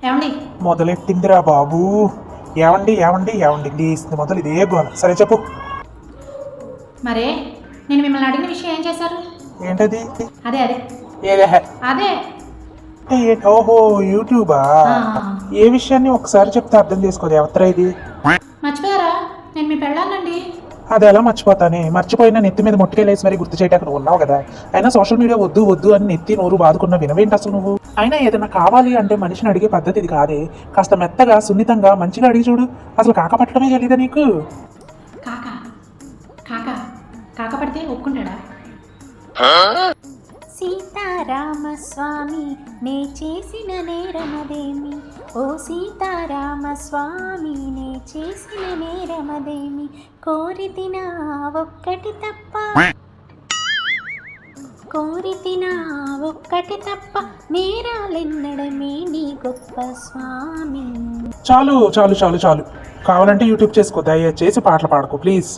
ఏమండి మొదలెట్టిందిరా బాబు. ఏమండి ఏమండి ఏమండి లేస్తుంది మొదలు ఇదే గోల. సరే చెప్పు. మరే నేను మిమ్మల్ని అడిగిన విషయం ఏం చేశారు? ఏంటది? అదే అదే ఏదే అదే ఓహో యూట్యూబా? ఏ విషయాన్ని ఒకసారి చెప్తే అర్థం చేసుకోదు. ఎవతరా ఇది? మర్చిపోయారా? నేను మీ పెళ్ళానండి. అది ఎలా మర్చిపోతానే? మర్చిపోయినా నెత్తి మీద ముట్టుకెళ్ళేసి మరి గుర్తు చేయడానికి నువ్వు ఉన్నావు కదా. అయినా సోషల్ మీడియా వద్దు వద్దు అని నెత్తి నోరు బాదుకున్న వినవేంటి అసలు నువ్వు? అయినా ఏదైనా కావాలి అంటే మనిషిని అడిగే పద్ధతి ఇది కాదే. కాస్త మెత్తగా సున్నితంగా మంచిగా అడిగి చూడు. అసలు కాకపట్టడమే తెలీదా నీకు? కాక కాక కాక పడితే ఒప్పుకుంటాడా? సీతారామస్వామి నే చేసిన నేరమదేమి, ఓ సీతారామస్వామి నే చేసిన నేరమదేమి, కోరితినా ఒక్కటి తప్ప నేరాలెన్నడమే నీ గొప్ప స్వామి. చాలు చాలు చాలు చాలు. కావాలంటే యూట్యూబ్ చేసుకో, దయచేసి పాటలు పాడుకో ప్లీజ్.